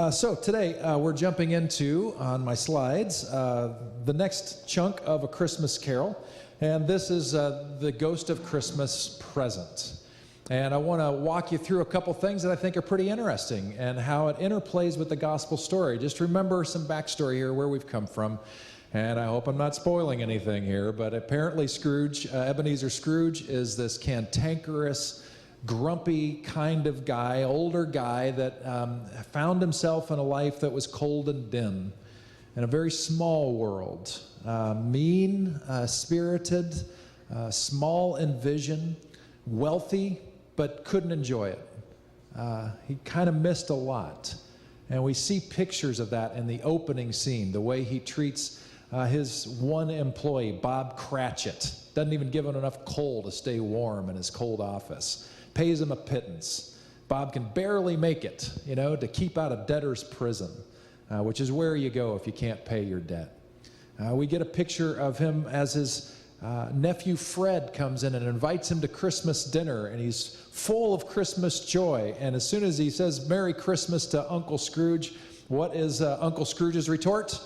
So today we're jumping into, on my slides, the next chunk of A Christmas Carol. And this is the Ghost of Christmas Present. And I want to walk you through a couple things that I think are pretty interesting and how it interplays with the gospel story. Just remember some backstory here, where we've come from. And I hope I'm not spoiling anything here, but apparently Scrooge, Ebenezer Scrooge, is this cantankerous, grumpy kind of guy, older guy that found himself in a life that was cold and dim, in a very small world, mean, spirited, small in vision, wealthy, but couldn't enjoy it. He kind of missed a lot. And we see pictures of that in the opening scene, the way he treats his one employee, Bob Cratchit. Doesn't even give him enough coal to stay warm in his cold office. Pays him a pittance. Bob can barely make it, to keep out of debtor's prison, which is where you go if you can't pay your debt. We get a picture of him as his nephew Fred comes in and invites him to Christmas dinner, and he's full of Christmas joy. And as soon as he says Merry Christmas to Uncle Scrooge, what is Uncle Scrooge's retort?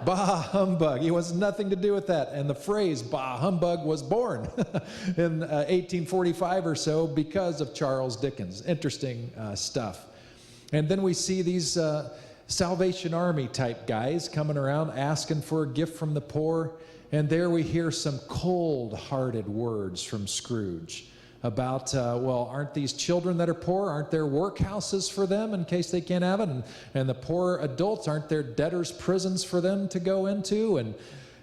Bah humbug. He wants nothing to do with that. And the phrase bah humbug was born in 1845 or so because of Charles Dickens. Interesting stuff. And then we see these Salvation Army type guys coming around asking for a gift from the poor. And there we hear some cold-hearted words from Scrooge about, aren't these children that are poor, aren't there workhouses for them in case they can't have it? And the poor adults, aren't there debtors' prisons for them to go into?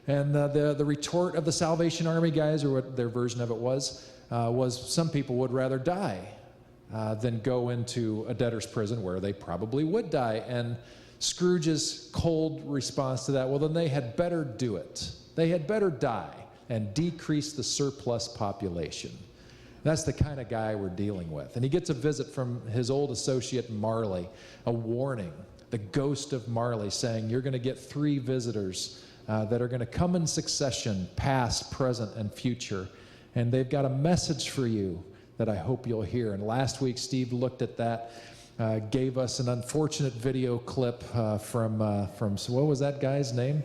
And the retort of the Salvation Army guys, or what their version of it was some people would rather die than go into a debtor's prison where they probably would die. And Scrooge's cold response to that, well, then they had better do it. They had better die and decrease the surplus population. That's the kind of guy we're dealing with. And he gets a visit from his old associate Marley, a warning, the ghost of Marley, saying, you're going to get 3 visitors that are going to come in succession, past, present, and future. And they've got a message for you that I hope you'll hear. And last week, Steve looked at that, gave us an unfortunate video clip from what was that guy's name?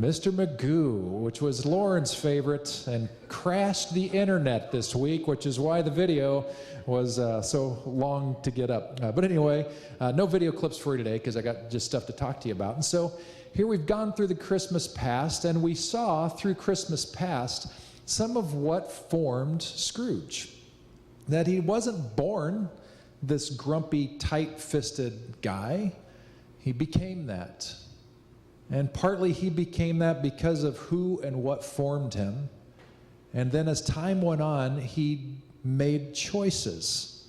Mr. Magoo, which was Lauren's favorite, and crashed the internet this week, which is why the video was so long to get up. But anyway, no video clips for you today because I got just stuff to talk to you about. And so here we've gone through the Christmas past, and we saw through Christmas past some of what formed Scrooge. That he wasn't born this grumpy, tight-fisted guy. He became that. And partly he became that because of who and what formed him. And then as time went on, he made choices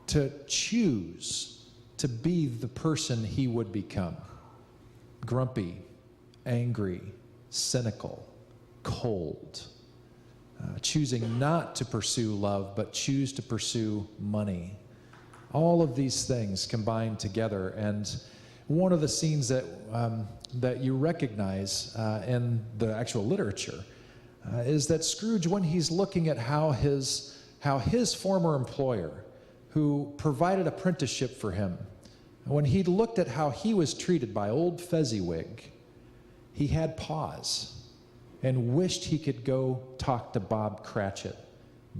to choose to be the person he would become. Grumpy, angry, cynical, cold. Choosing not to pursue love, but choose to pursue money. All of these things combined together. And one of the scenes that you recognize in the actual literature is that Scrooge, when he's looking at how his former employer, who provided apprenticeship for him, when he looked at how he was treated by old Fezziwig, he had pause and wished he could go talk to Bob Cratchit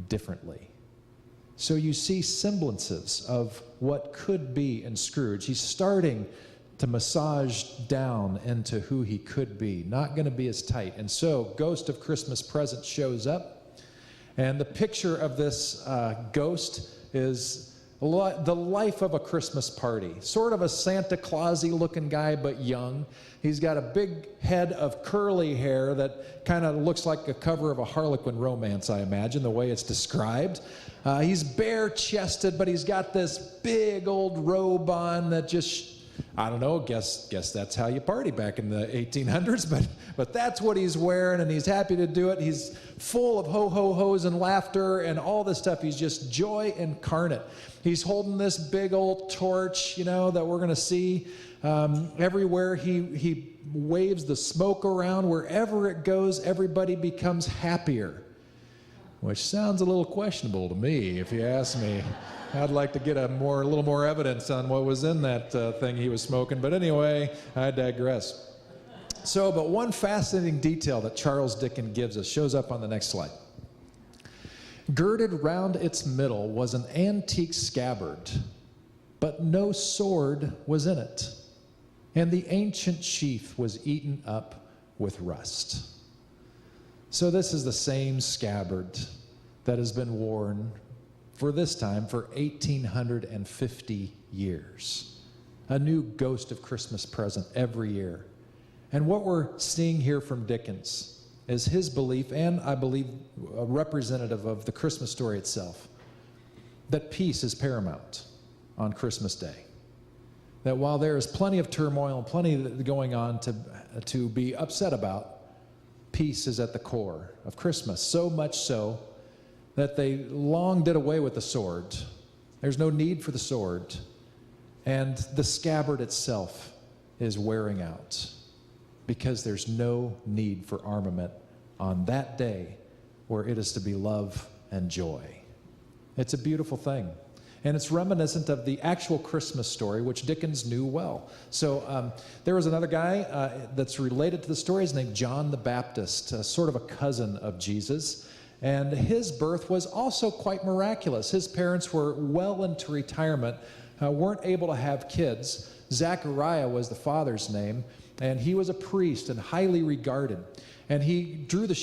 differently. So you see semblances of what could be in Scrooge. He's starting to massage down into who he could be, not going to be as tight. And so Ghost of Christmas Present shows up, and the picture of this ghost is the life of a Christmas party. Sort of a Santa Claus-y looking guy, but young. He's got a big head of curly hair that kind of looks like a cover of a Harlequin romance, I imagine, the way it's described. He's bare-chested, but he's got this big old robe on that just, I don't know, guess that's how you party back in the 1800s, but that's what he's wearing, and he's happy to do it. He's full of ho-ho-hos and laughter and all this stuff. He's just joy incarnate. He's holding this big old torch, that we're going to see everywhere. He waves the smoke around. Wherever it goes, everybody becomes happier, which sounds a little questionable to me, if you ask me. I'd like to get a little more evidence on what was in that thing he was smoking. But anyway, I digress. So, but one fascinating detail that Charles Dickens gives us shows up on the next slide. Girded round its middle was an antique scabbard, but no sword was in it, and the ancient sheath was eaten up with rust. So this is the same scabbard that has been worn for this time for 1,850 years. A new ghost of Christmas present every year. And what we're seeing here from Dickens is his belief, and I believe a representative of the Christmas story itself, that peace is paramount on Christmas Day. That while there is plenty of turmoil and plenty going on to be upset about, peace is at the core of Christmas. So much so that they long did away with the sword. There's no need for the sword. And the scabbard itself is wearing out, because there's no need for armament on that day where it is to be love and joy. It's a beautiful thing. And it's reminiscent of the actual Christmas story, which Dickens knew well. So there was another guy that's related to the story. His name John the Baptist, sort of a cousin of Jesus. And his birth was also quite miraculous. His parents were well into retirement, weren't able to have kids. Zechariah was the father's name. And he was a priest and highly regarded. And he drew the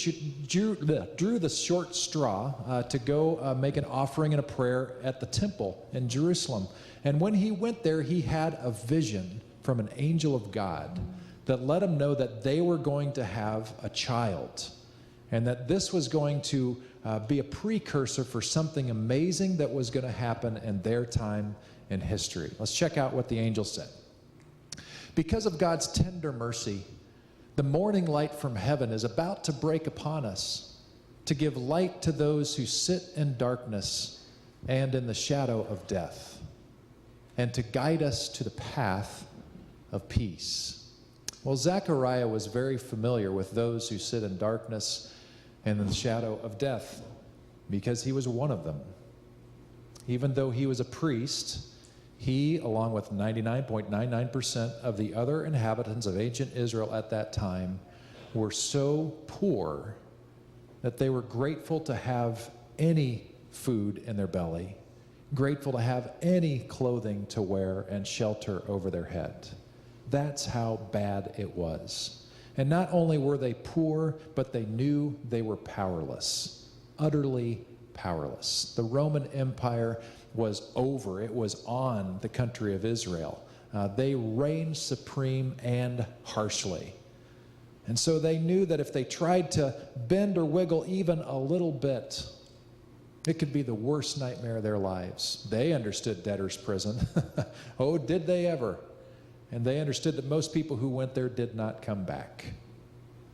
short straw to go make an offering and a prayer at the temple in Jerusalem. And when he went there, he had a vision from an angel of God that let him know that they were going to have a child, and that this was going to be a precursor for something amazing that was going to happen in their time in history. Let's check out what the angel said. Because of God's tender mercy, the morning light from heaven is about to break upon us to give light to those who sit in darkness and in the shadow of death, and to guide us to the path of peace. Well, Zechariah was very familiar with those who sit in darkness and in the shadow of death, because he was one of them. Even though he was a priest, he, along with 99.99% of the other inhabitants of ancient Israel at that time, were so poor that they were grateful to have any food in their belly, grateful to have any clothing to wear and shelter over their head. That's how bad it was. And not only were they poor, but they knew they were powerless, utterly powerless. The Roman Empire was over. It was on the country of Israel. They reigned supreme and harshly. And so they knew that if they tried to bend or wiggle even a little bit, it could be the worst nightmare of their lives. They understood debtor's prison. Oh, did they ever? And they understood that most people who went there did not come back.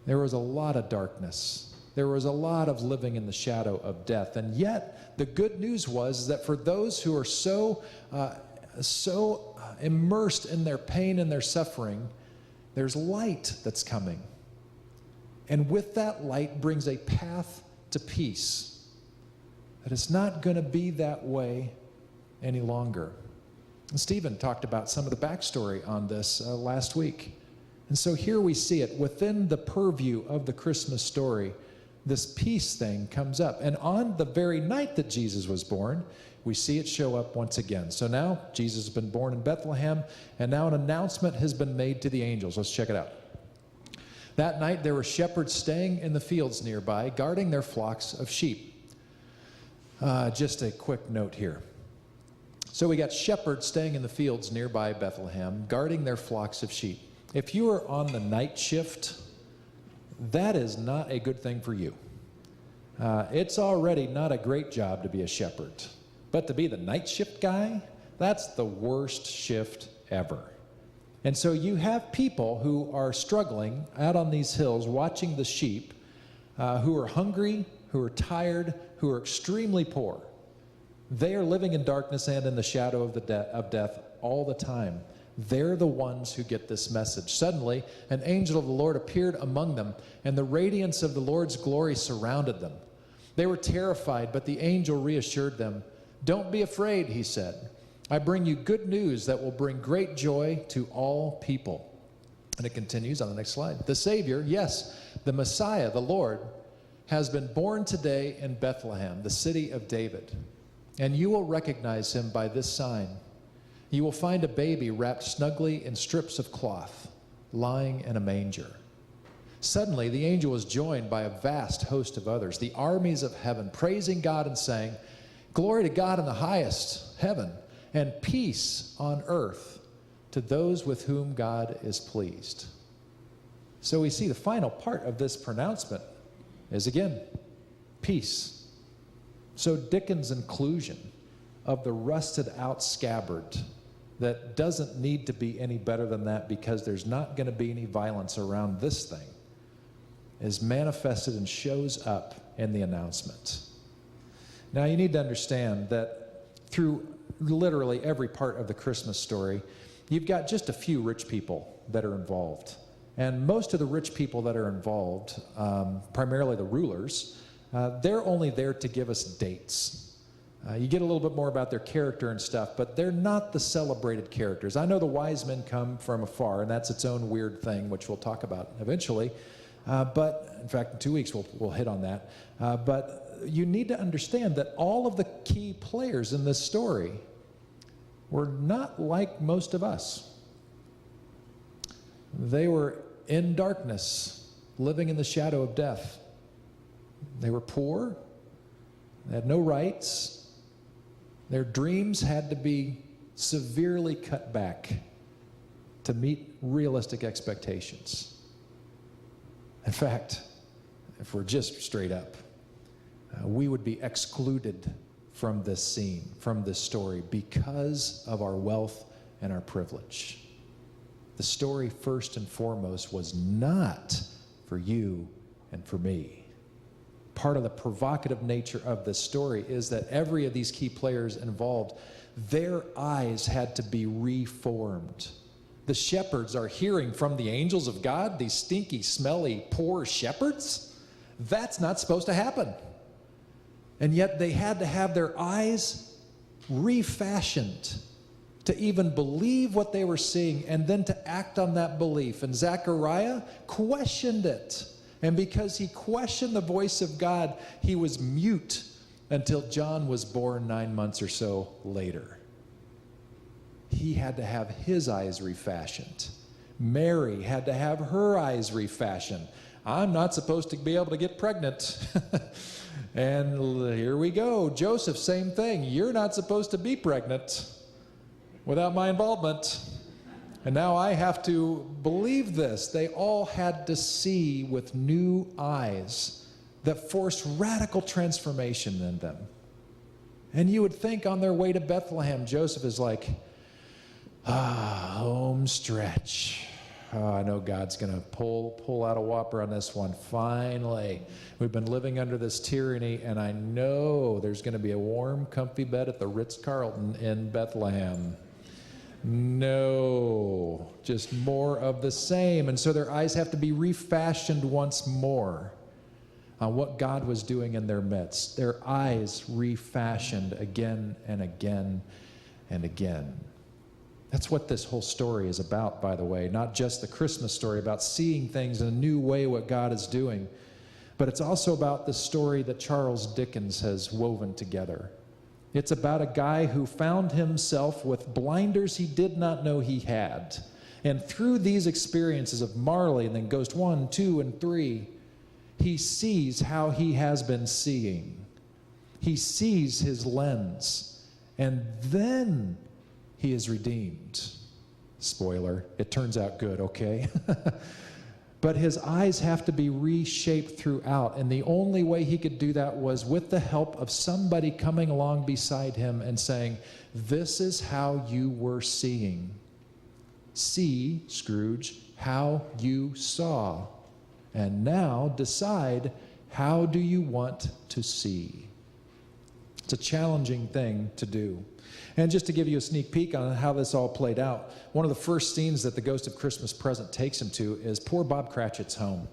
There was a lot of darkness. There was a lot of living in the shadow of death. And yet, the good news was that for those who are so immersed in their pain and their suffering, there's light that's coming. And with that light brings a path to peace. That it's not going to be that way any longer. And Stephen talked about some of the backstory on this last week. And so here we see it within the purview of the Christmas story. This peace thing comes up. And on the very night that Jesus was born, we see it show up once again. So now Jesus has been born in Bethlehem, and now an announcement has been made to the angels. Let's check it out. That night there were shepherds staying in the fields nearby, guarding their flocks of sheep. Just a quick note here. So we got shepherds staying in the fields nearby Bethlehem, guarding their flocks of sheep. If you are on the night shift, that is not a good thing for you. It's already not a great job to be a shepherd. But to be the night shift guy, that's the worst shift ever. And so you have people who are struggling out on these hills watching the sheep, who are hungry, who are tired, who are extremely poor. They are living in darkness and in the shadow of death all the time. They're the ones who get this message. Suddenly, an angel of the Lord appeared among them, and the radiance of the Lord's glory surrounded them. They were terrified, but the angel reassured them Don't be afraid, he said. I bring you good news that will bring great joy to all people. And it continues on the next slide. The Savior, yes, the Messiah, the Lord, has been born today in Bethlehem, the city of David. And you will recognize him by this sign. You will find a baby wrapped snugly in strips of cloth, lying in a manger. Suddenly, the angel was joined by a vast host of others, the armies of heaven, praising God and saying, Glory to God in the highest heaven, and peace on earth to those with whom God is pleased. So we see the final part of this pronouncement is, again, peace. So Dickens' inclusion of the rusted out scabbard that doesn't need to be any better than that because there's not going to be any violence around this thing is manifested and shows up in the announcement. Now you need to understand that through literally every part of the Christmas story, you've got just a few rich people that are involved. And most of the rich people that are involved, primarily the rulers, they're only there to give us dates. You get a little bit more about their character and stuff, but they're not the celebrated characters. I know the wise men come from afar, and that's its own weird thing, which we'll talk about eventually. But in fact, in 2 weeks, we'll hit on that. But you need to understand that all of the key players in this story were not like most of us. They were in darkness, living in the shadow of death. They were poor. They had no rights. Their dreams had to be severely cut back to meet realistic expectations. In fact, if we're just straight up, we would be excluded from this scene, from this story, because of our wealth and our privilege. The story, first and foremost, was not for you and for me. Part of the provocative nature of this story is that every of these key players involved, their eyes had to be reformed. The shepherds are hearing from the angels of God, these stinky, smelly, poor shepherds. That's not supposed to happen. And yet they had to have their eyes refashioned to even believe what they were seeing and then to act on that belief. And Zechariah questioned it. And because he questioned the voice of God, he was mute until John was born 9 months or so later. He had to have his eyes refashioned. Mary had to have her eyes refashioned. I'm not supposed to be able to get pregnant. And here we go. Joseph, same thing. You're not supposed to be pregnant without my involvement. And now I have to believe this. They all had to see with new eyes that forced radical transformation in them. And you would think on their way to Bethlehem, Joseph is like, home stretch. Oh, I know God's going to pull out a whopper on this one. Finally. We've been living under this tyranny, and I know there's going to be a warm, comfy bed at the Ritz-Carlton in Bethlehem. No, just more of the same. And so their eyes have to be refashioned once more on what God was doing in their midst. Their eyes refashioned again and again and again. That's what this whole story is about, by the way. Not just the Christmas story about seeing things in a new way, what God is doing, but it's also about the story that Charles Dickens has woven together. It's about a guy who found himself with blinders he did not know he had. And through these experiences of Marley and then Ghost 1, 2, and 3, he sees how he has been seeing. He sees his lens. And then he is redeemed. Spoiler, it turns out good, okay? But his eyes have to be reshaped throughout, and the only way he could do that was with the help of somebody coming along beside him and saying, this is how you were seeing. See, Scrooge, how you saw. And now decide, how do you want to see? It's a challenging thing to do. And just to give you a sneak peek on how this all played out, one of the first scenes that the Ghost of Christmas Present takes him to is poor Bob Cratchit's home.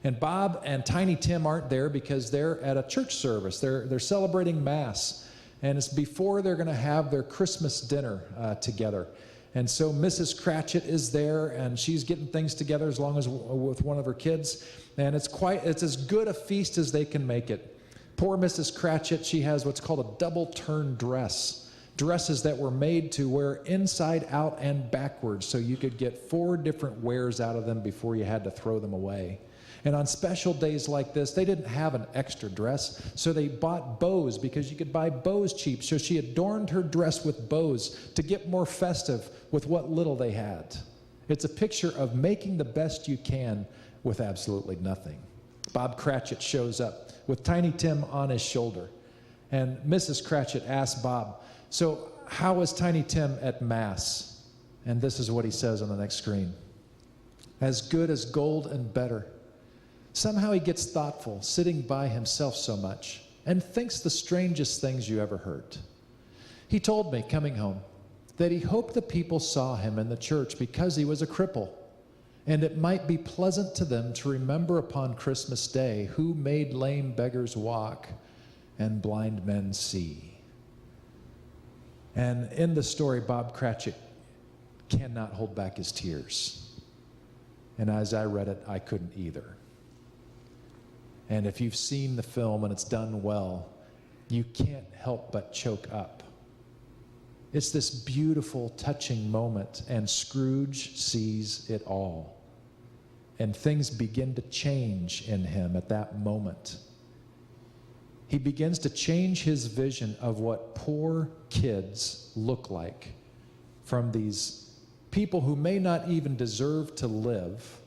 And Bob and Tiny Tim aren't there because they're at a church service. They're celebrating Mass. and it's before they're going to have their Christmas dinner together. And so Mrs. Cratchit is there, and she's getting things together as long as with one of her kids. And it's as good a feast as they can make it. Poor Mrs. Cratchit, she has what's called a double-turn dress. Dresses that were made to wear inside out and backwards, so you could get 4 different wears out of them before you had to throw them away. And on special days like this, they didn't have an extra dress, so they bought bows because you could buy bows cheap. So she adorned her dress with bows to get more festive with what little they had. It's a picture of making the best you can with absolutely nothing. Bob Cratchit shows up with Tiny Tim on his shoulder. And Mrs. Cratchit asks Bob, "So how is Tiny Tim at Mass?" And this is what he says on the next screen. "As good as gold and better. Somehow he gets thoughtful, sitting by himself so much, and thinks the strangest things you ever heard. He told me, coming home, that he hoped the people saw him in the church because he was a cripple, and it might be pleasant to them to remember upon Christmas Day who made lame beggars walk and blind men see." And in the story, Bob Cratchit cannot hold back his tears. And as I read it, I couldn't either. And if you've seen the film and it's done well, you can't help but choke up. It's this beautiful, touching moment, and Scrooge sees it all. And things begin to change in him at that moment. He begins to change his vision of what poor kids look like, from these people who may not even deserve to live,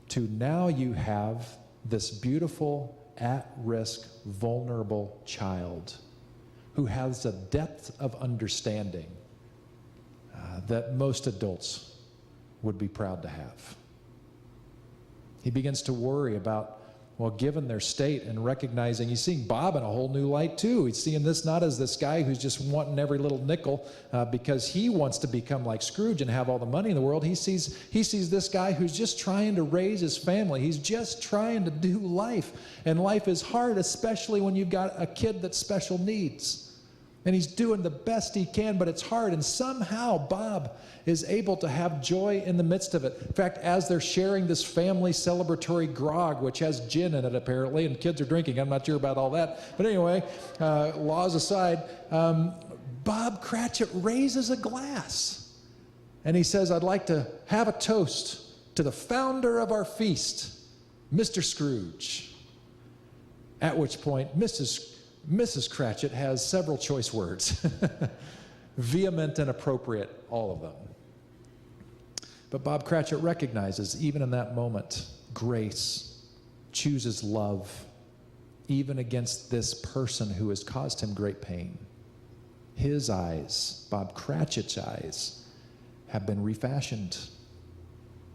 to now you have this beautiful, at-risk, vulnerable child who has a depth of understanding that most adults would be proud to have. He begins to worry about, well, given their state, and recognizing, he's seeing Bob in a whole new light too. He's seeing this not as this guy who's just wanting every little nickel because he wants to become like Scrooge and have all the money in the world. He sees this guy who's just trying to raise his family. He's just trying to do life. And life is hard, especially when you've got a kid that's special needs. And he's doing the best he can, but it's hard. And somehow Bob is able to have joy in the midst of it. In fact, as they're sharing this family celebratory grog, which has gin in it apparently, and kids are drinking, I'm not sure about all that. But anyway, laws aside, Bob Cratchit raises a glass. And he says, "I'd like to have a toast to the founder of our feast, Mr. Scrooge." At which point, Mrs. Cratchit has several choice words. Vehement and appropriate, all of them. But Bob Cratchit recognizes, even in that moment, grace, chooses love, even against this person who has caused him great pain. His eyes, Bob Cratchit's eyes, have been refashioned.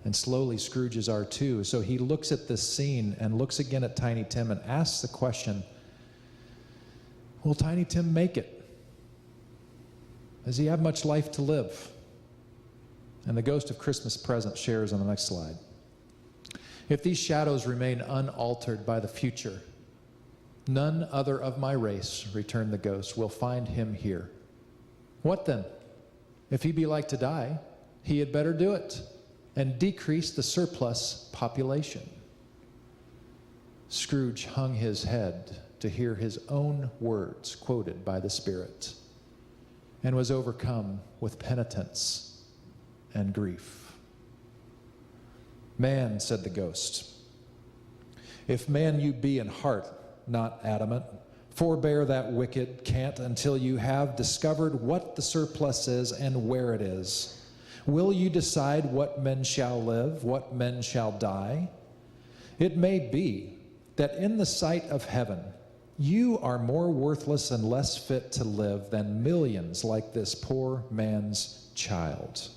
And slowly Scrooge's are too. So he looks at this scene and looks again at Tiny Tim and asks the question, will Tiny Tim make it? Does he have much life to live? And the Ghost of Christmas Present shares on the next slide. "If these shadows remain unaltered by the future, none other of my race," returned the ghost, "will find him here. What then? If he be like to die, he had better do it, and decrease the surplus population." Scrooge hung his head to hear his own words quoted by the Spirit, and was overcome with penitence and grief. "Man," said the ghost, "if man you be in heart, not adamant, forbear that wicked cant until you have discovered what the surplus is and where it is. Will you decide what men shall live, what men shall die? It may be that in the sight of heaven, you are more worthless and less fit to live than millions like this poor man's child.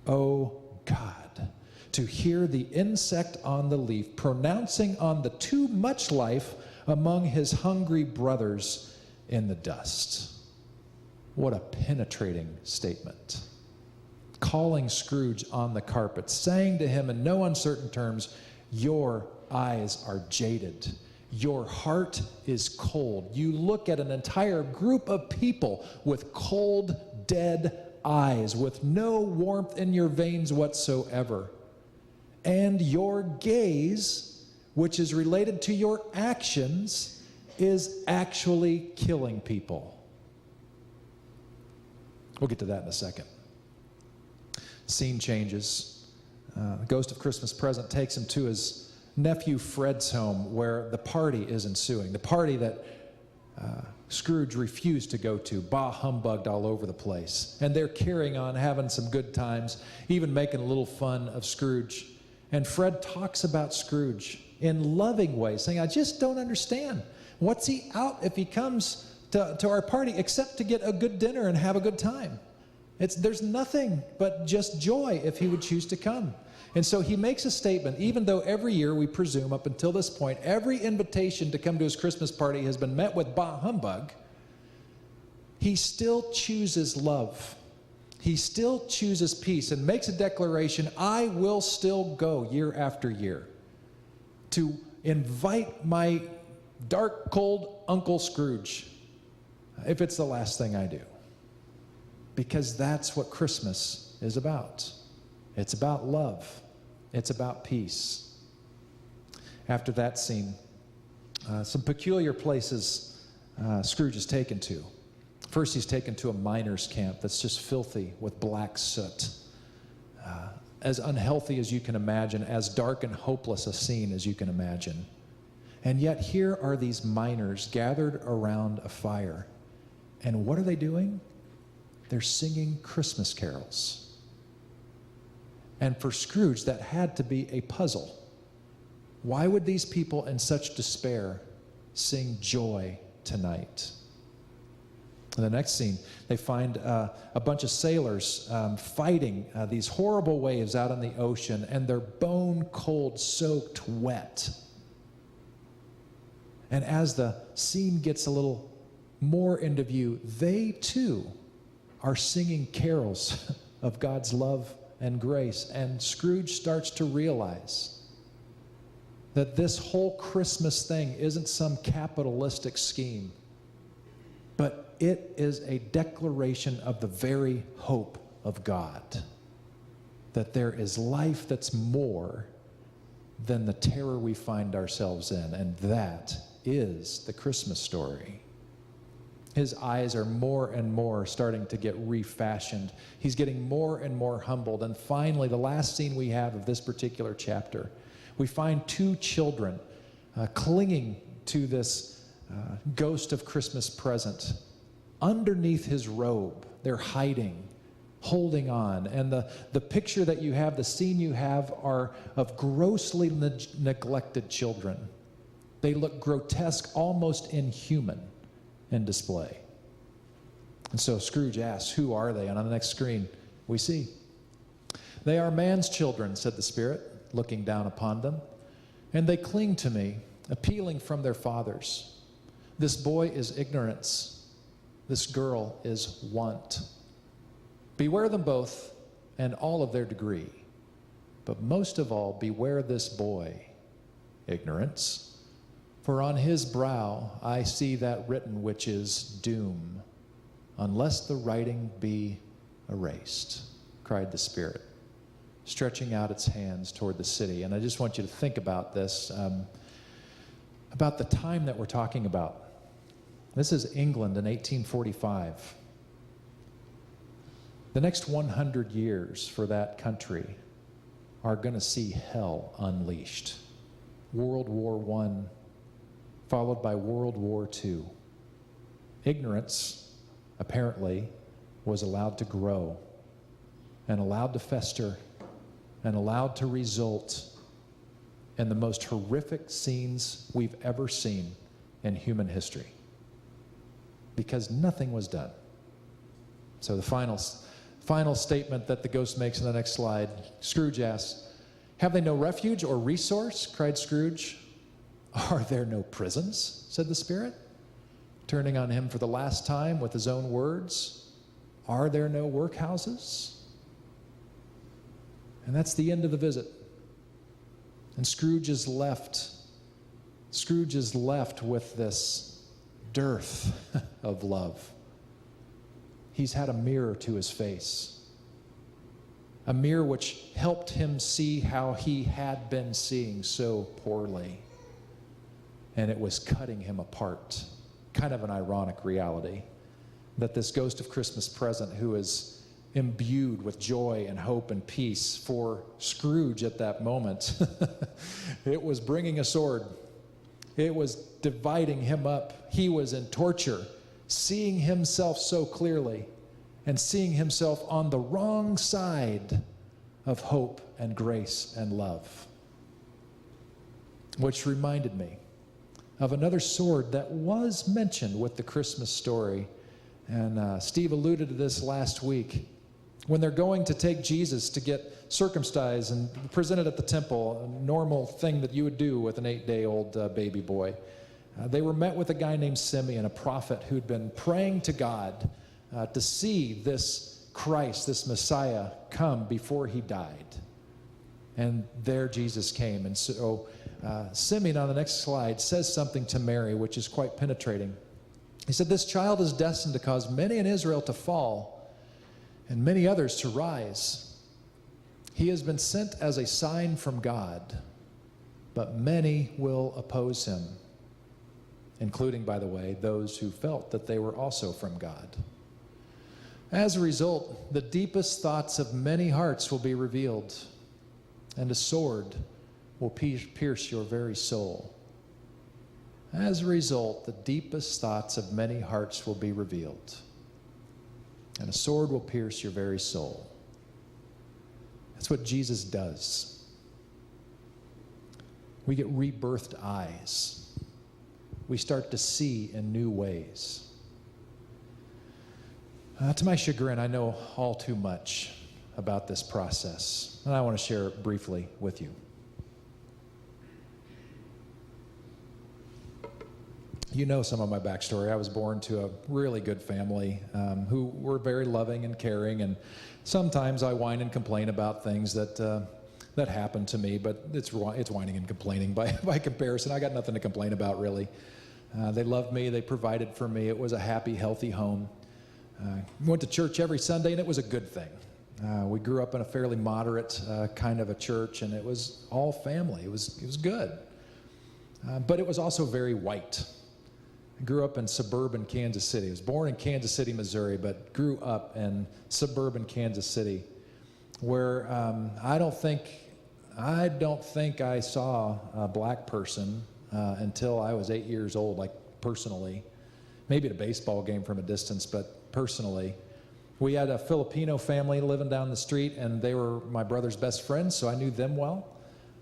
Oh God, to hear the insect on the leaf pronouncing on the too much life among his hungry brothers in the dust." What a penetrating statement. Calling Scrooge on the carpet, saying to him in no uncertain terms, "Your eyes are jaded, Your heart is cold. You look at an entire group of people with cold, dead eyes, with no warmth in your veins whatsoever. And your gaze, which is related to your actions, is actually killing people. We'll get to that in a second. Scene changes. The ghost of Christmas Present takes him to his nephew Fred's home, where the party is ensuing. The party that Scrooge refused to go to, bah humbugged all over the place. And they're carrying on, having some good times, even making a little fun of Scrooge. And Fred talks about Scrooge in loving ways, saying, I just don't understand. What's he out if he comes to our party except to get a good dinner and have a good time? There's nothing but just joy if he would choose to come. And so he makes a statement, even though every year we presume up until this point, every invitation to come to his Christmas party has been met with bah humbug, he still chooses love. He still chooses peace and makes a declaration, I will still go year after year to invite my dark, cold Uncle Scrooge if it's the last thing I do. Because that's what Christmas is about. It's about love. It's about peace. After that scene, some peculiar places Scrooge is taken to. First, he's taken to a miner's camp that's just filthy with black soot. As unhealthy as you can imagine, as dark and hopeless a scene as you can imagine. And yet here are these miners gathered around a fire. And what are they doing? They're singing Christmas carols. And for Scrooge, that had to be a puzzle. Why would these people in such despair sing joy tonight? In the next scene, they find a bunch of sailors fighting these horrible waves out in the ocean, and they're bone cold, soaked wet. And as the scene gets a little more into view, they too are singing carols of God's love and grace. And Scrooge starts to realize that this whole Christmas thing isn't some capitalistic scheme, but it is a declaration of the very hope of God, that there is life that's more than the terror we find ourselves in, and that is the Christmas story. His eyes are more and more starting to get refashioned. He's getting more and more humbled. And finally, the last scene we have of this particular chapter, we find two children clinging to this ghost of Christmas Present underneath his robe. They're hiding, holding on. And the picture that you have, the scene you have, are of grossly neglected children. They look grotesque, almost inhuman in display. And so Scrooge asks, who are they? And on the next screen, we see, they are man's children, said the Spirit, looking down upon them. And they cling to me, appealing from their fathers. This boy is ignorance. This girl is want. Beware them both and all of their degree. But most of all, beware this boy, ignorance. For on his brow I see that written which is doom, unless the writing be erased, cried the Spirit, stretching out its hands toward the city. And I just want you to think about this, about the time that we're talking about. This is England in 1845. The next 100 years for that country are going to see hell unleashed. World War I, followed by World War II. Ignorance, apparently, was allowed to grow and allowed to fester and allowed to result in the most horrific scenes we've ever seen in human history, because nothing was done. So the final statement that the ghost makes in the next slide, Scrooge asks, have they no refuge or resource? Cried Scrooge. Are there no prisons? Said the Spirit, turning on him for the last time with his own words. Are there no workhouses? And that's the end of the visit. And Scrooge is left Scrooge is left with this dearth of love. He's had a mirror to his face, a mirror which helped him see how he had been seeing so poorly, and it was cutting him apart. Kind of an ironic reality that this ghost of Christmas present, who is imbued with joy and hope and peace for Scrooge at that moment, it was bringing a sword. It was dividing him up. He was in torture, seeing himself so clearly and seeing himself on the wrong side of hope and grace and love. Which reminded me of another sword that was mentioned with the Christmas story. And Steve alluded to this last week. When they're going to take Jesus to get circumcised and presented at the temple, a normal thing that you would do with an 8-day-old baby boy, they were met with a guy named Simeon, a prophet who'd been praying to God to see this Christ, this Messiah, come before he died. And there Jesus came. And so Simeon, on the next slide, says something to Mary, which is quite penetrating. He said, "This child is destined to cause many in Israel to fall and many others to rise. He has been sent as a sign from God, but many will oppose him," including, by the way, those who felt that they were also from God. "As a result, the deepest thoughts of many hearts will be revealed, and a sword will pierce your very soul." As a result, the deepest thoughts of many hearts will be revealed, and a sword will pierce your very soul. That's what Jesus does. We get rebirthed eyes. We start to see in new ways. To my chagrin, I know all too much about this process, and I want to share it briefly with you. You know some of my backstory. I was born to a really good family who were very loving and caring, and sometimes I whine and complain about things that happen to me, but it's whining and complaining by comparison. I got nothing to complain about, really. They loved me. They provided for me. It was a happy, healthy home. We went to church every Sunday, and it was a good thing. We grew up in a fairly moderate kind of a church, and it was all family. It was good. But it was also very white. I grew up in suburban Kansas City. I was born in Kansas City, Missouri, but grew up in suburban Kansas City, where I don't think I saw a black person until I was 8 years old, like personally. Maybe at a baseball game from a distance, but personally. We had a Filipino family living down the street, and they were my brother's best friends, so I knew them well.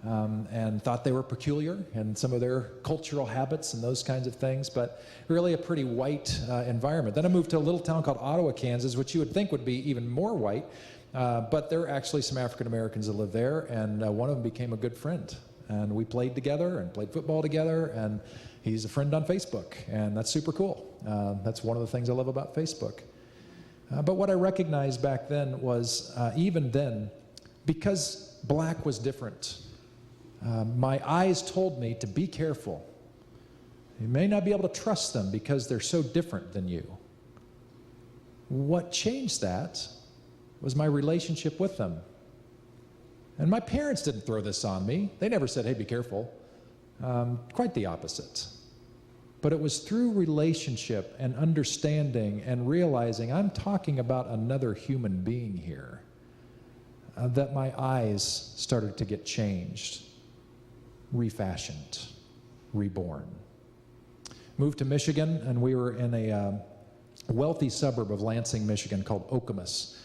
And thought they were peculiar and some of their cultural habits and those kinds of things, but really a pretty white environment. Then I moved to a little town called Ottawa, Kansas, which you would think would be even more white, but there are actually some African Americans that live there, and one of them became a good friend. And we played together and played football together, and he's a friend on Facebook, and that's super cool. That's one of the things I love about Facebook. But what I recognized back then was, even then, because black was different, my eyes told me to be careful. You may not be able to trust them because they're so different than you. What changed that was my relationship with them. And my parents didn't throw this on me. They never said, "Hey, be careful." Quite the opposite. But it was through relationship and understanding and realizing I'm talking about another human being here that my eyes started to get changed, refashioned, reborn. Moved to Michigan, and we were in a wealthy suburb of Lansing, Michigan called Okemos.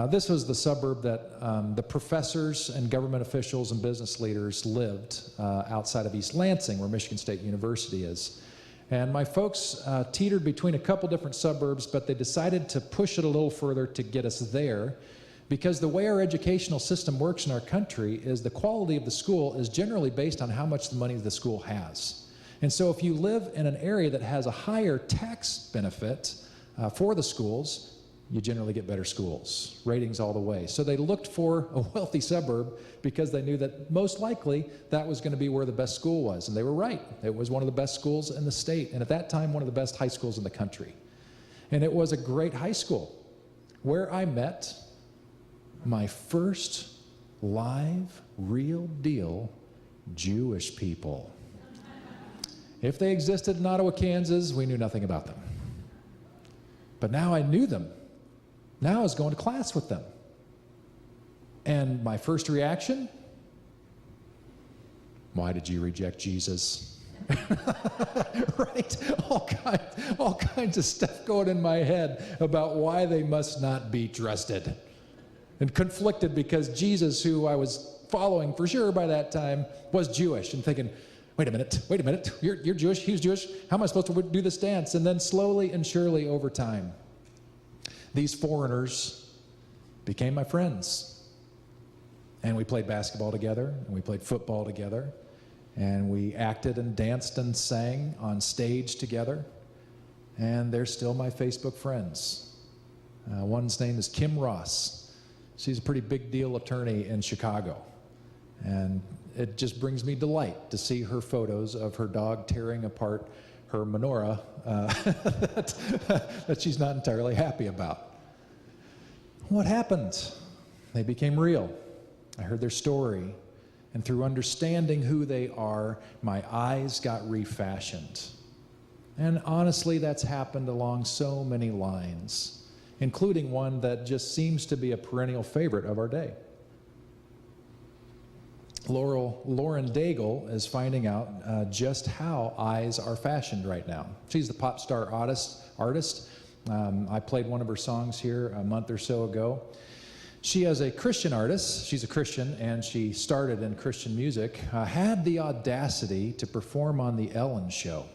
This was the suburb that the professors and government officials and business leaders lived outside of East Lansing, where Michigan State University is. And my folks teetered between a couple different suburbs, but they decided to push it a little further to get us there, because the way our educational system works in our country is the quality of the school is generally based on how much money the school has. And so if you live in an area that has a higher tax benefit for the schools, you generally get better schools, ratings all the way. So they looked for a wealthy suburb because they knew that most likely that was going to be where the best school was. And they were right. It was one of the best schools in the state, and at that time, one of the best high schools in the country. And it was a great high school where I met my first live, real deal Jewish people. If they existed in Ottawa, Kansas, we knew nothing about them. But now I knew them. Now I was going to class with them. And my first reaction, why did you reject Jesus? Right? All kinds of stuff going in my head about why they must not be trusted. And conflicted because Jesus, who I was following for sure by that time, was Jewish, and thinking, wait a minute, you're Jewish, he's Jewish, how am I supposed to do this dance? And then slowly and surely over time, these foreigners became my friends. And we played basketball together, and we played football together, and we acted and danced and sang on stage together. And they're still my Facebook friends. One's name is Kim Ross. She's a pretty big deal attorney in Chicago. And it just brings me delight to see her photos of her dog tearing apart her menorah that she's not entirely happy about. What happened? They became real. I heard their story, and through understanding who they are, my eyes got refashioned. And honestly, that's happened along so many lines, including one that just seems to be a perennial favorite of our day. Lauren Daigle is finding out just how eyes are fashioned right now. She's the pop star artist. I played one of her songs here a month or so ago. She is a Christian artist. She's a Christian, and she started in Christian music, had the audacity to perform on The Ellen Show.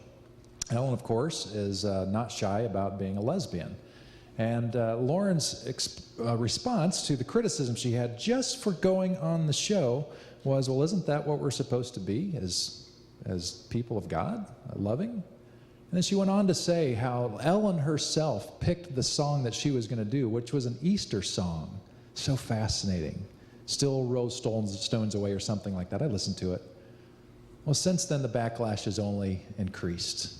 Ellen, of course, is not shy about being a lesbian. And Lauren's response to the criticism she had just for going on the show was, well, isn't that what we're supposed to be as people of God, loving? And then she went on to say how Ellen herself picked the song that she was going to do, which was an Easter song. So fascinating. Still Rose Stones Away or something like that. I listened to it. Well, since then, the backlash has only increased.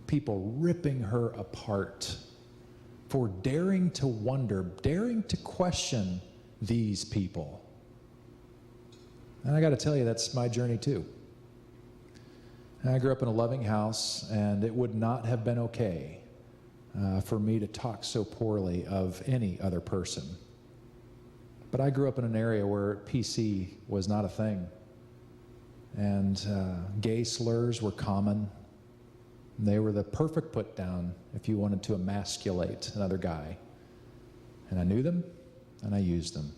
People ripping her apart for daring to wonder, daring to question these people. And I got to tell you, that's my journey too. And I grew up in a loving house, and it would not have been okay for me to talk so poorly of any other person. But I grew up in an area where PC was not a thing. And gay slurs were common. They were the perfect put down if you wanted to emasculate another guy. And I knew them, and I used them.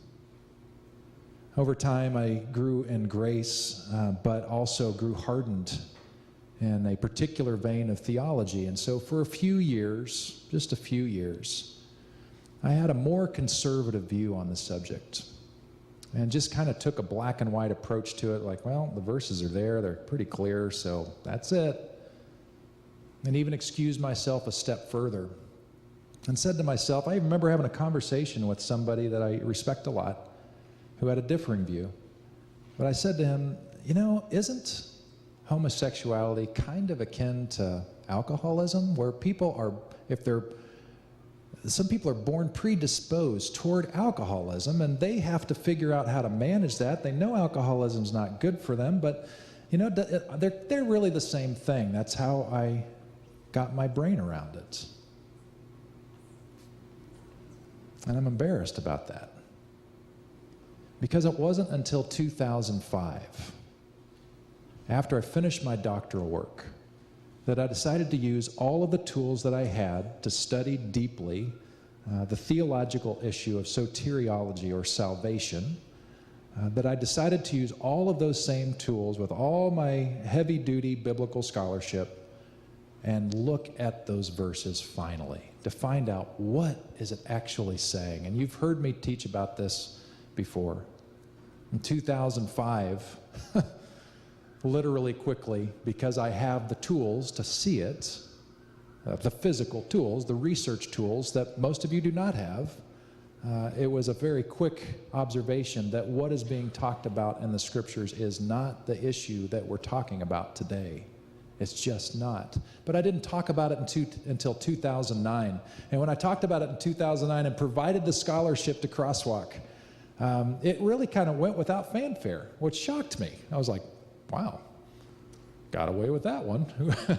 Over time, I grew in grace, but also grew hardened in a particular vein of theology. And so for a few years, just a few years, I had a more conservative view on the subject and just kind of took a black and white approach to it, like, well, the verses are there, they're pretty clear, so that's it. And even excused myself a step further and said to myself, I remember having a conversation with somebody that I respect a lot who had a differing view. But I said to him, you know, isn't homosexuality kind of akin to alcoholism, where people are, some people are born predisposed toward alcoholism, and they have to figure out how to manage that. They know alcoholism's not good for them, but you know, they're really the same thing. That's how I got my brain around it. And I'm embarrassed about that. Because it wasn't until 2005, after I finished my doctoral work, that I decided to use all of the tools that I had to study deeply the theological issue of soteriology, or salvation, that I decided to use all of those same tools with all my heavy-duty biblical scholarship and look at those verses finally to find out what is it actually saying. And you've heard me teach about this before. In 2005, literally quickly, because I have the tools to see it, the physical tools, the research tools that most of you do not have. It was a very quick observation that what is being talked about in the scriptures is not the issue that we're talking about today. It's just not. But I didn't talk about it until 2009. And when I talked about it in 2009 and provided the scholarship to Crosswalk, it really kind of went without fanfare, which shocked me. I was like, wow, got away with that one.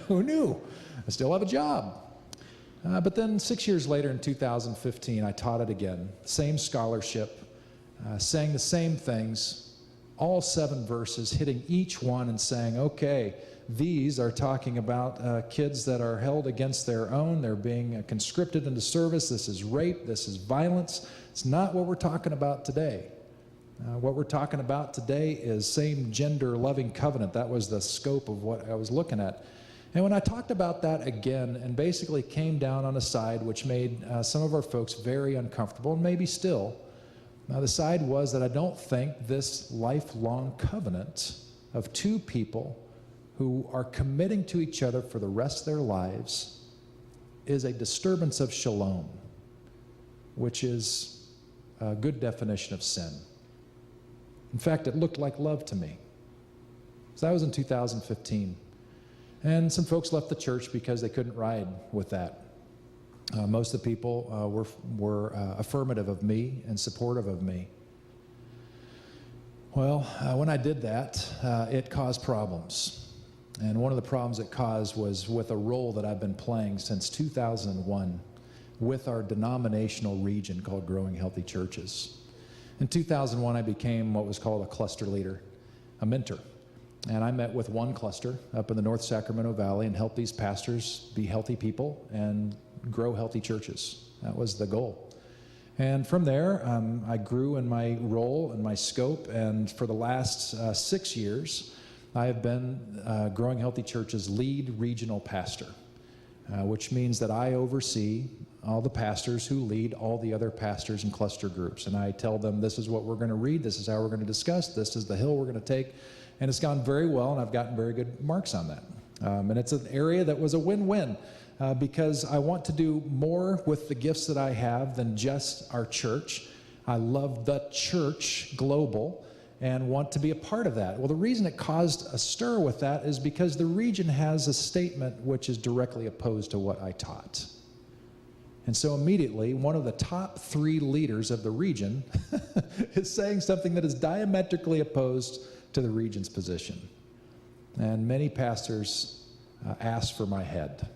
Who knew? I still have a job. But then 6 years later in 2015, I taught it again. Same scholarship, saying the same things, all 7 verses, hitting each one and saying, okay, these are talking about kids that are held against their own. They're being conscripted into service. This is rape. This is violence. It's not what we're talking about today. What we're talking about today is same gender loving covenant. That was the scope of what I was looking at. And when I talked about that again and basically came down on a side which made some of our folks very uncomfortable, and maybe still, the side was that I don't think this lifelong covenant of 2 people who are committing to each other for the rest of their lives is a disturbance of shalom, which is a good definition of sin. In fact, it looked like love to me. So that was in 2015. And some folks left the church because they couldn't ride with that. Most of the people were affirmative of me and supportive of me. Well, when I did that, it caused problems. And one of the problems it caused was with a role that I've been playing since 2001 with our denominational region called Growing Healthy Churches. In 2001, I became what was called a cluster leader, a mentor. And I met with one cluster up in the North Sacramento Valley and helped these pastors be healthy people and grow healthy churches. That was the goal. And from there, I grew in my role and my scope, and for the last 6 years, I have been Growing Healthy Churches' lead regional pastor, which means that I oversee all the pastors who lead all the other pastors and cluster groups. And I tell them, this is what we're going to read, this is how we're going to discuss, this is the hill we're going to take. And it's gone very well, and I've gotten very good marks on that. And it's an area that was a win-win because I want to do more with the gifts that I have than just our church. I love the church global and want to be a part of that. Well, the reason it caused a stir with that is because the region has a statement which is directly opposed to what I taught. And so immediately, one of the top 3 leaders of the region is saying something that is diametrically opposed to the region's position. And many pastors asked for my head.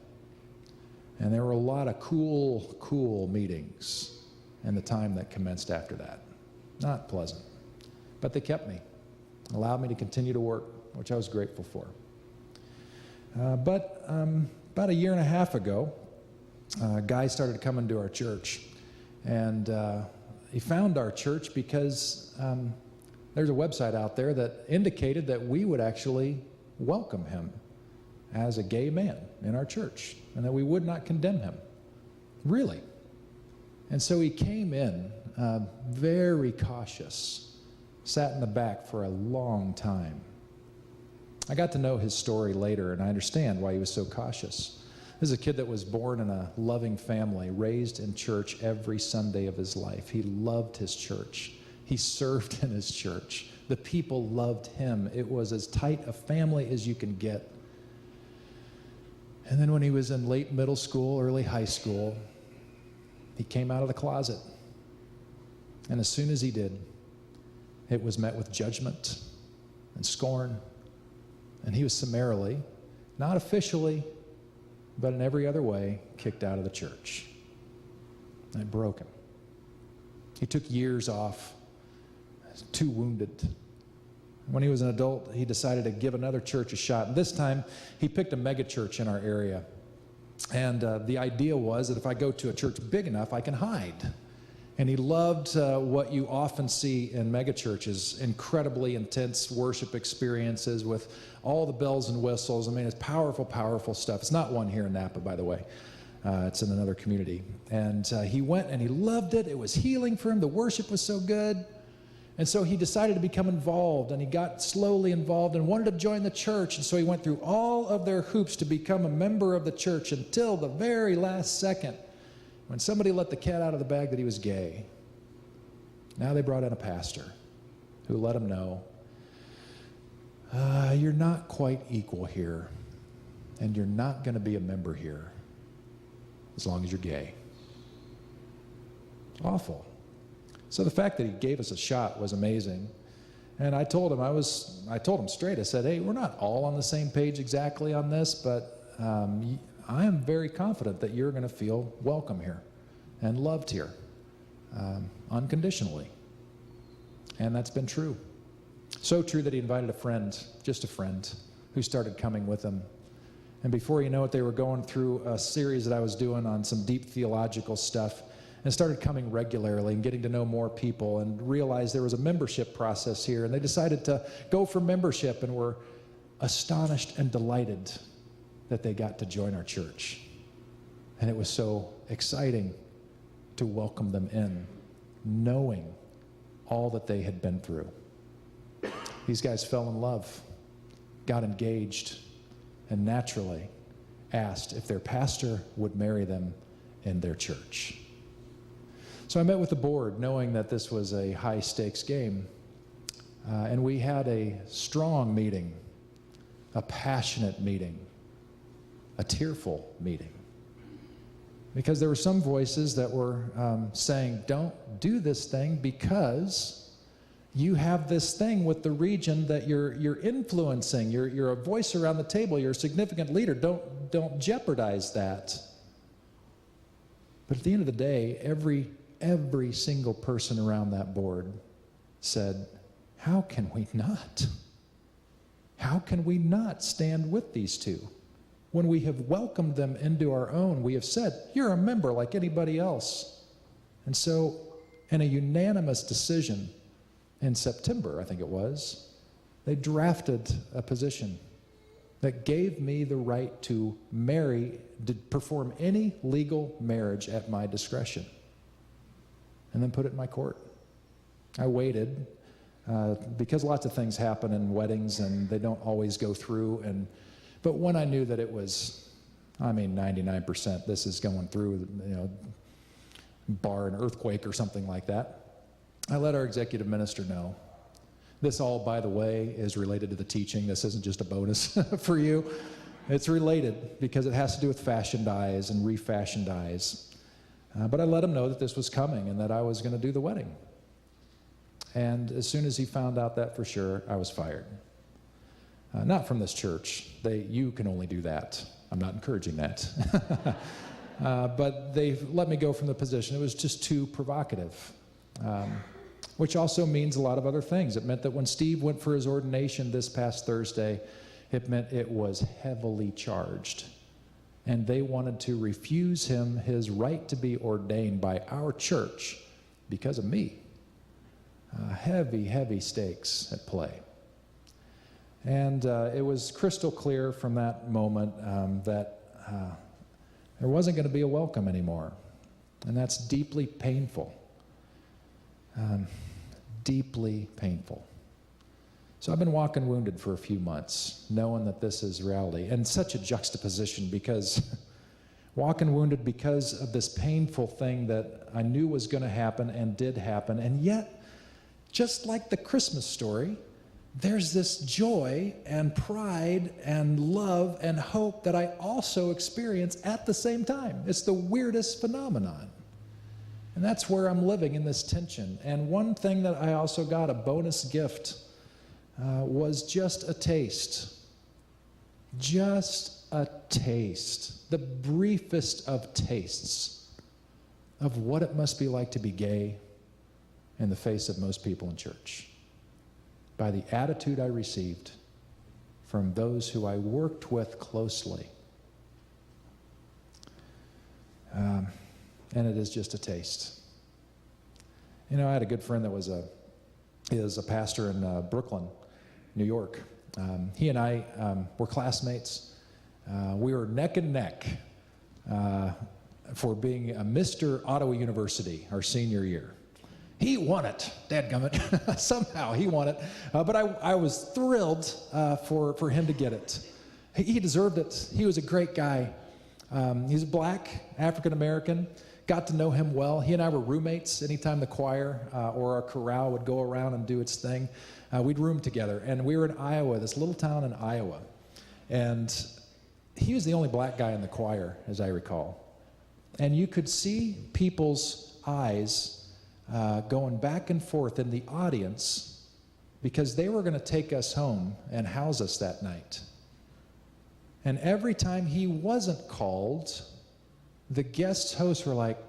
And there were a lot of cool meetings in the time that commenced after that. Not pleasant. But they kept me, allowed me to continue to work, which I was grateful for. But about 1.5 years ago, a guy started coming to our church. And he found our church because there's a website out there that indicated that we would actually welcome him as a gay man in our church and that we would not condemn him. Really. And so he came in very cautious, sat in the back for a long time. I got to know his story later, and I understand why he was so cautious. This is a kid that was born in a loving family, raised in church every Sunday of his life. He loved his church. He served in his church. The people loved him. It was as tight a family as you can get. And then when he was in late middle school, early high school, he came out of the closet. And as soon as he did, it was met with judgment and scorn. And he was summarily, not officially, but in every other way, kicked out of the church. And it broke him. He took years off, too wounded. When he was an adult, he decided to give another church a shot. And this time, he picked a mega church in our area. And the idea was that if I go to a church big enough, I can hide. And he loved what you often see in mega churches, incredibly intense worship experiences with all the bells and whistles. I mean, it's powerful, powerful stuff. It's not one here in Napa, by the way. It's in another community. And he went and he loved it. It was healing for him. The worship was so good. And so he decided to become involved, and he got slowly involved and wanted to join the church. And so he went through all of their hoops to become a member of the church until the very last second when somebody let the cat out of the bag that he was gay. Now they brought in a pastor who let him know, you're not quite equal here, and you're not going to be a member here as long as you're gay. Awful. So the fact that he gave us a shot was amazing. And I told him straight. I said, hey, we're not all on the same page exactly on this, but I am very confident that you're going to feel welcome here and loved here unconditionally. And that's been true. So true that he invited a friend, just a friend, who started coming with him. And before you know it, they were going through a series that I was doing on some deep theological stuff, and started coming regularly and getting to know more people and realized there was a membership process here. And they decided to go for membership and were astonished and delighted that they got to join our church. And it was so exciting to welcome them in, knowing all that they had been through. These guys fell in love, got engaged, and naturally asked if their pastor would marry them in their church. So I met with the board knowing that this was a high-stakes game, and we had a strong meeting, a passionate meeting, a tearful meeting, because there were some voices that were saying, don't do this thing because you have this thing with the region that you're influencing. You're a voice around the table. You're a significant leader. Don't jeopardize that. But at the end of the day, every single person around that board said, how can we not? How can we not stand with these two? When we have welcomed them into our own, we have said, you're a member like anybody else. And so, in a unanimous decision in September, I think it was, they drafted a position that gave me the right to marry, to perform any legal marriage at my discretion, and then put it in my court. I waited because lots of things happen in weddings and they don't always go through. But when I knew that it was, 99% this is going through, bar an earthquake or something like that, I let our executive minister know. This all, by the way, is related to the teaching. This isn't just a bonus for you. It's related because it has to do with fashion dyes and refashioned dyes. But I let him know that this was coming and that I was going to do the wedding. And as soon as he found out that for sure, I was fired. Not from this church. You can only do that. I'm not encouraging that. But they let me go from the position. It was just too provocative, which also means a lot of other things. It meant that when Steve went for his ordination this past Thursday, it meant it was heavily charged. And they wanted to refuse him his right to be ordained by our church because of me. Heavy, heavy stakes at play. And it was crystal clear from that moment that there wasn't going to be a welcome anymore. And that's deeply painful. Deeply painful. So I've been walking wounded for a few months, knowing that this is reality. And such a juxtaposition, because walking wounded because of this painful thing that I knew was going to happen and did happen. And yet, just like the Christmas story, there's this joy and pride and love and hope that I also experience at the same time. It's the weirdest phenomenon. And that's where I'm living, in this tension. And one thing that I also got, a bonus gift, was just a taste. Just a taste. The briefest of tastes of what it must be like to be gay in the face of most people in church, by the attitude I received from those who I worked with closely. And it is just a taste. I had a good friend that is a pastor in Brooklyn, New York. He and I were classmates. We were neck and neck for being a Mr. Ottawa University our senior year. He won it, dadgummit. Somehow he won it. But I was thrilled for him to get it. He deserved it. He was a great guy. He's black, African-American. Got to know him well. He and I were roommates. Anytime the choir or our chorale would go around and do its thing, we'd room together. And we were in Iowa, this little town in Iowa. And he was the only black guy in the choir, as I recall. And you could see people's eyes going back and forth in the audience because they were going to take us home and house us that night. And every time he wasn't called, the guest hosts were like,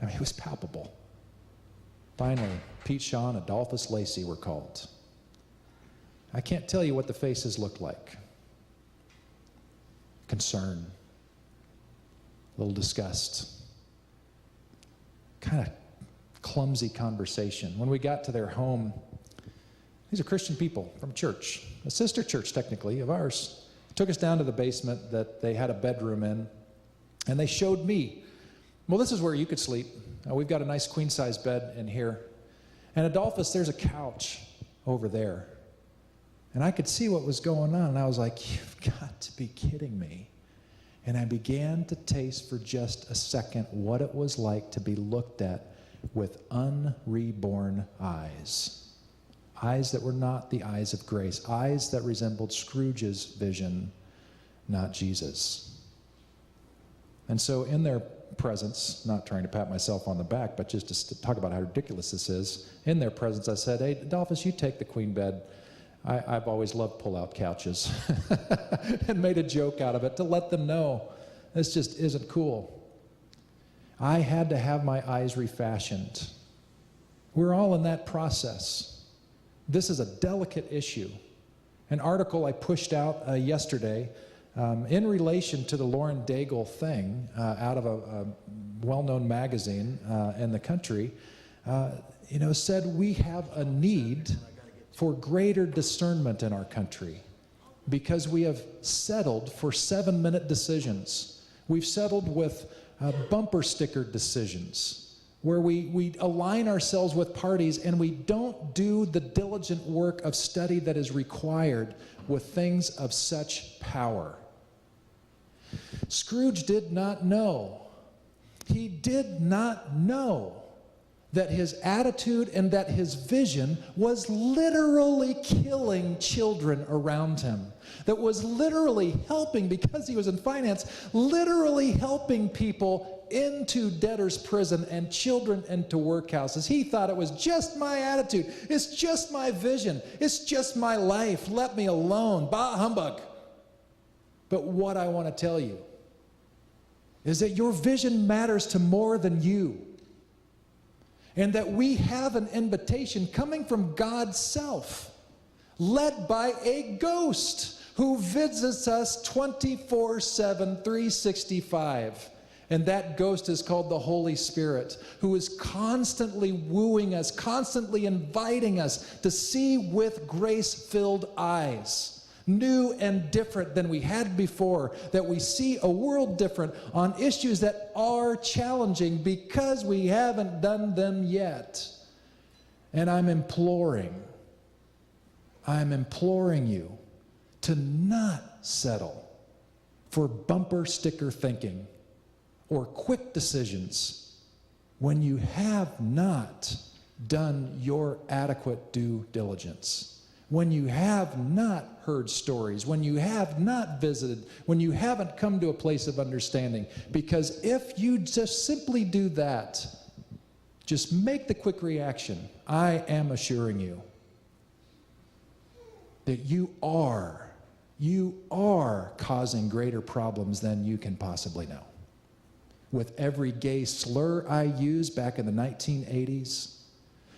I mean, it was palpable. Finally, Pete Shaw and Adolphus Lacey were called. I can't tell you what the faces looked like. Concern, a little disgust, kind of clumsy conversation. When we got to their home, these are Christian people from church, a sister church technically of ours, took us down to the basement that they had a bedroom in, and they showed me, well, this is where you could sleep. We've got a nice queen-size bed in here. And Adolphus, there's a couch over there. And I could see what was going on, and I was like, you've got to be kidding me. And I began to taste for just a second what it was like to be looked at with unreborn eyes. Eyes that were not the eyes of grace. Eyes that resembled Scrooge's vision, not Jesus. And so in their presence, not trying to pat myself on the back, but just to talk about how ridiculous this is, in their presence I said, hey, Adolphus, you take the queen bed. I've always loved pull-out couches. And made a joke out of it to let them know this just isn't cool. I had to have my eyes refashioned. We're all in that process. This is a delicate issue. An article I pushed out yesterday in relation to the Lauren Daigle thing out of a well-known magazine in the country, said we have a need for greater discernment in our country because we have settled for 7-minute decisions. We've settled with bumper sticker decisions where we align ourselves with parties and we don't do the diligent work of study that is required with things of such power. Scrooge did not know. He did not know that his attitude and that his vision was literally killing children around him. That was literally helping, because he was in finance, literally helping people into debtor's prison and children into workhouses. He thought it was just my attitude. It's just my vision. It's just my life. Let me alone. Bah humbug. But what I want to tell you is that your vision matters to more than you. And that we have an invitation coming from God's self, led by a ghost who visits us 24/7, 365. And that ghost is called the Holy Spirit, who is constantly wooing us, constantly inviting us to see with grace-filled eyes, new and different than we had before, that we see a world different on issues that are challenging because we haven't done them yet. And I'm imploring you to not settle for bumper sticker thinking or quick decisions when you have not done your adequate due diligence. When you have not heard stories, when you have not visited, when you haven't come to a place of understanding. Because if you just simply do that, just make the quick reaction, I am assuring you that you are causing greater problems than you can possibly know. With every gay slur I used back in the 1980s,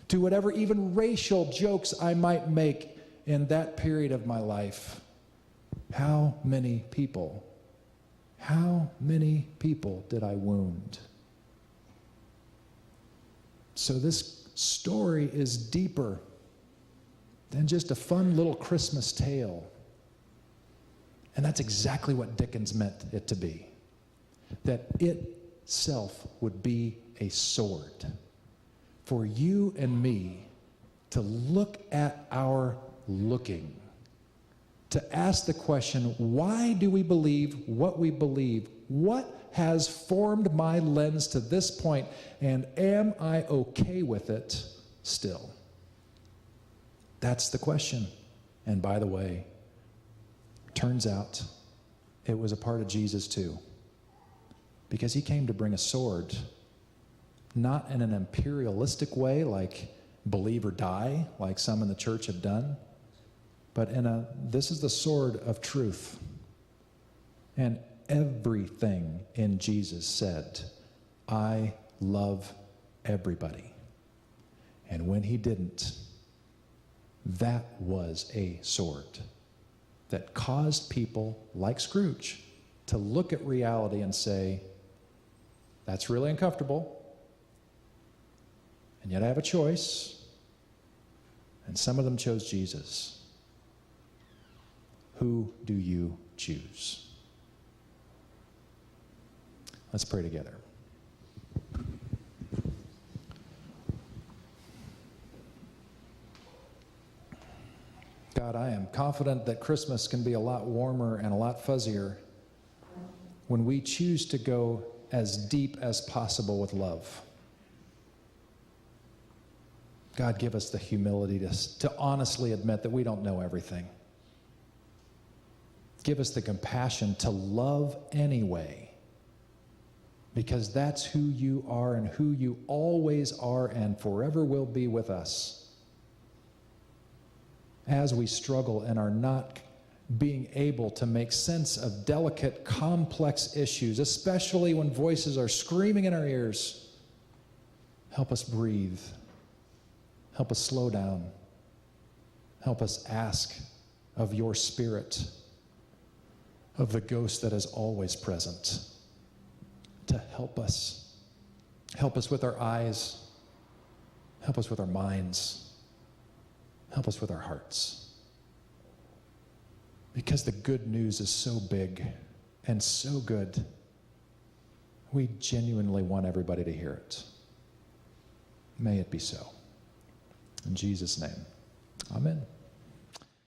to whatever even racial jokes I might make in that period of my life, how many people did I wound? So this story is deeper than just a fun little Christmas tale. And that's exactly what Dickens meant it to be. That it itself would be a sword for you and me to look at our looking, to ask the question, why do we believe what we believe? What has formed my lens to this point, and am I okay with it still? That's the question. And by the way, turns out it was a part of Jesus too, because he came to bring a sword, not in an imperialistic way like believe or die, like some in the church have done, but this is the sword of truth. And everything in Jesus said, I love everybody. And when he didn't, that was a sword that caused people like Scrooge to look at reality and say, that's really uncomfortable, and yet I have a choice. And some of them chose Jesus. Who do you choose? Let's pray together. God, I am confident that Christmas can be a lot warmer and a lot fuzzier when we choose to go as deep as possible with love. God, give us the humility to honestly admit that we don't know everything. Give us the compassion to love anyway, because that's who you are and who you always are and forever will be with us. As we struggle and are not being able to make sense of delicate, complex issues, especially when voices are screaming in our ears, help us breathe. Help us slow down. Help us ask of your Spirit, of the ghost that is always present, to help us. Help us with our eyes. Help us with our minds. Help us with our hearts. Because the good news is so big and so good, we genuinely want everybody to hear it. May it be so. In Jesus' name, amen.